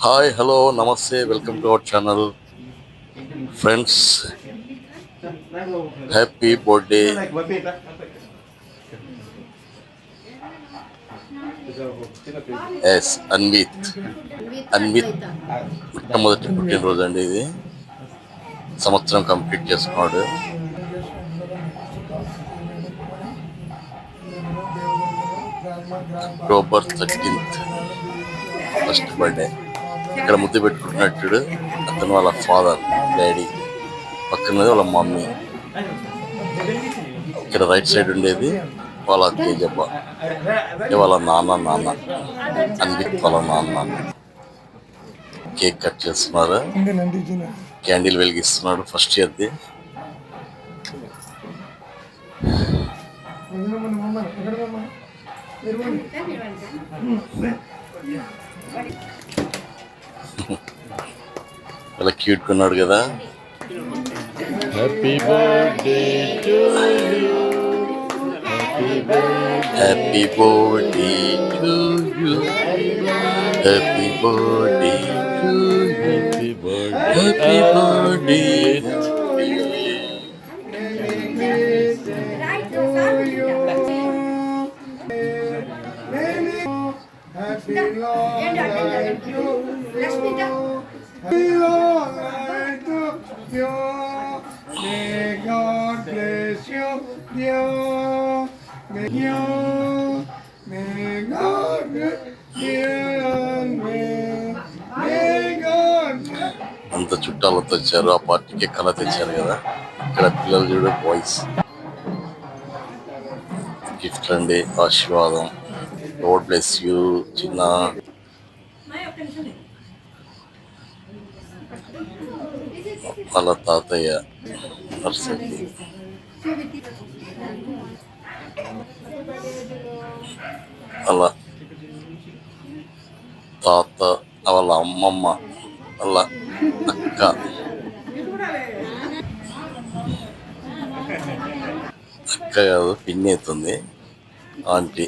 Hi hello నమస్తే welcome to our channel friends. Happy birthday S Anvith. Anvith మొట్టమొదటి పుట్టినరోజు అండి ఇది. సంవత్సరం కంప్లీట్ చేసుకున్నాడు. October 13th first birthday. ఇక్కడ ముద్దు పెట్టుకుంటున్నట్టు అతను వాళ్ళ ఫాదర్ డాడీ, పక్కనది వాళ్ళ మమ్మీ. ఇక్కడ రైట్ సైడ్ ఉండేది వాళ్ళ తేజప్ప, వాళ్ళ నాన్న అన్విత్ వాళ్ళ నాన్న. కేక్ కట్ చేస్తున్నారు, క్యాండిల్ వెలిగిస్తున్నాడు. ఫస్ట్ ఇయర్ది. చాలా క్యూట్ ఉన్నాడు కదా. Happy birthday to you, happy birthday to you, happy birthday to you, happy birthday to you. May God bless you, dear. May God bless you, may God bless. అంత చుట్టాలతో వచ్చారు. ఆ పార్టీకి కళ తెచ్చారు కదా. ఇక్కడ పిల్లలు చూడ బాయ్స్. గిఫ్ట్ అండి, ఆశీర్వాదం. గాడ్ బ్లెస్ యూ చిన్న. వాళ్ళ తాతయ్య నర్సకి. వాళ్ళ తాత, వాళ్ళ అమ్మమ్మ, వాళ్ళ అక్క, అక్క కాదు పిన్ని అవుతుంది, ఆంటీ,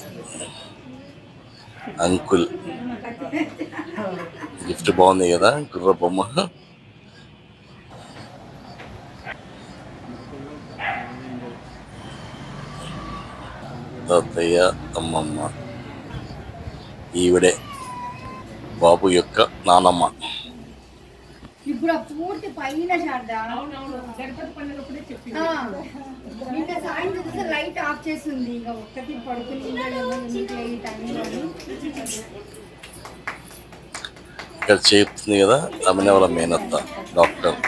అంకుల్. గిఫ్ట్ బాగుంది కదా, గుర్ర బొమ్మ. తాతయ్య, అమ్మమ్మ. ఈవిడే బాబు యొక్క నానమ్మ. ఇప్పుడు పూర్తి పైన ఇంకా సాయంత్రం లైట్ ఆఫ్ చేసింది. ఇక ఒక్కటి పడుకుని లైట్ అని ఇక్కడ చెప్తుంది కదా, ఆమె వాళ్ళ మేనత్త డాక్టర్.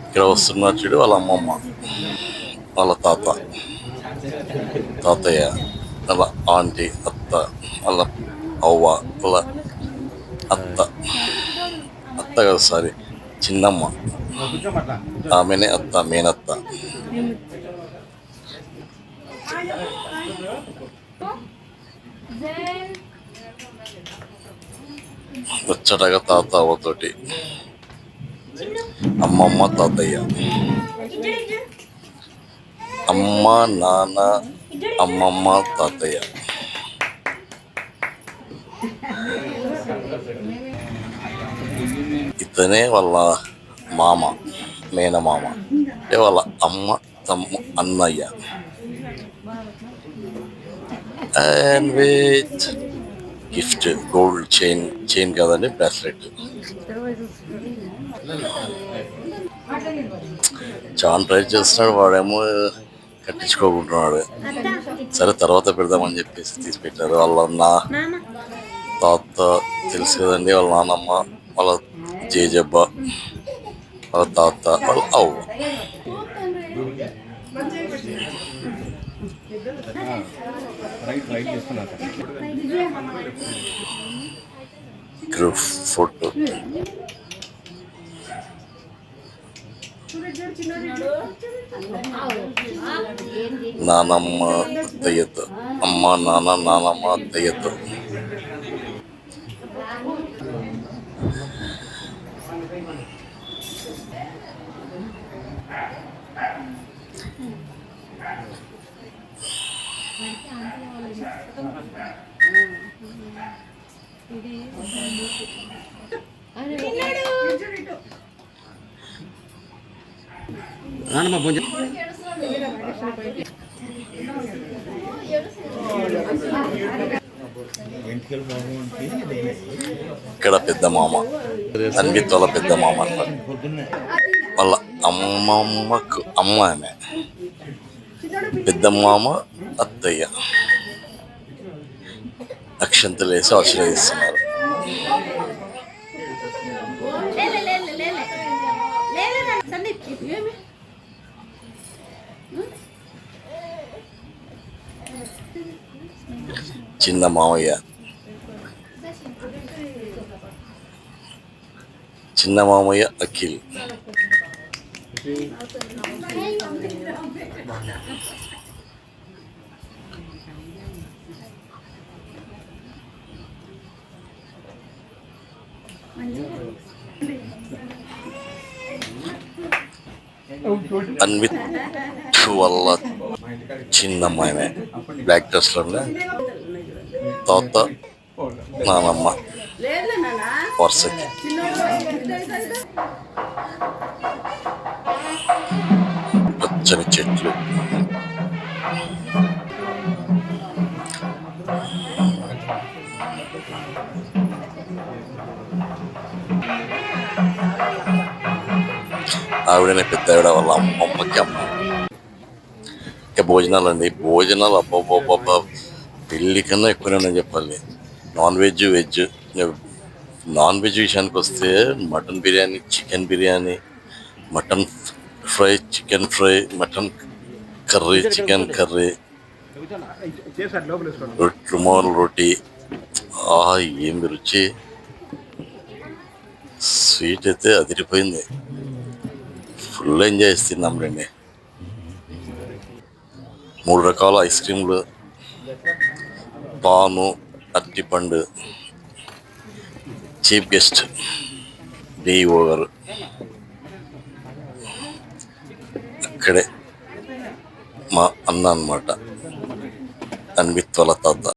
ఇక్కడ వస్తున్నారు చూడు వాళ్ళ అమ్మమ్మ, వాళ్ళ తాతయ్య, వాళ్ళ ఆంటీ, అత్త, వాళ్ళ అవ్వ, వాళ్ళ అత్త కదా, సారీ చిన్నమ్మ. ఆమెనే అత్త, మేనత్త. వచ్చటగా తాత అవ్వతోటి, అమ్మమ్మ, తాతయ్య, అమ్మ, నాన్న, అమ్మమ్మ, తాతయ్య. ఇతనే వాళ్ళ మామ, మేనమామ, అంటే వాళ్ళ అమ్మ అన్నయ్య. And with gift gold chain కదండి, బ్రాస్లెట్. చాలా ట్రై చేస్తున్నాడు, వాడేమో కట్టించుకోకుంటున్నాడు. సరే తర్వాత పెడదామని చెప్పేసి తీసి పెట్టారు. వాళ్ళ తాత తెలుసు కదండి, వాళ్ళ నాన్నమ్మ, వాళ్ళ జేజబ్బ, వాళ్ళ తాత, వాళ్ళ అవ్వ. Group photo. నానమ్మ అత్తయ్యతో, అమ్మ, నాన్న, నానమ్మ, అత్తయ్యతో. ఇక్కడ పెద్ద మామ, అన్విత్ వాళ్ళ పెద్ద మామ అన్నమాట. వాళ్ళ అమ్మమ్మకు అమ్మ ఆమె, పెద్ద మామ అత్తయ్య అక్షంతలు వేసి ఆశీర్వదిస్తున్నారు. చిన్న మామయ్య, చిన్న మామయ్య అఖిల్, అన్విత్ వాళ్ళ చిన్నమ్మాయినే బ్లాక్ డ్రెస్లోనే, తాత నానమ్మ వరుసకి. పచ్చని చెట్లు, ఆవిడనే పెద్ద ఆవిడ వాళ్ళ అమ్మమ్మకి అమ్మ. ఇంకా భోజనాలు అండి, భోజనాలు అబ్బాబ్బాబ్బా పెళ్ళి కన్నా ఎక్కువనే చెప్పాలి. Non veg, veg. Non veg విషయానికి వస్తే mutton biryani, chicken biryani, mutton fry, chicken fry, mutton curry, chicken curry, rumal roti. ఆహా ఏమి రుచి! స్వీట్ అయితే అదిరిపోయింది. ఫుల్ ఎంజాయ్ చేస్తున్నాం రండి. 3 రకాల ఐస్ క్రీమ్లు, పాను, అరటిపండు. చీఫ్ గెస్ట్ డిఓ గారు అక్కడే మా అన్న అన్నమాట, అన్విత్ వాళ్ళ తాత.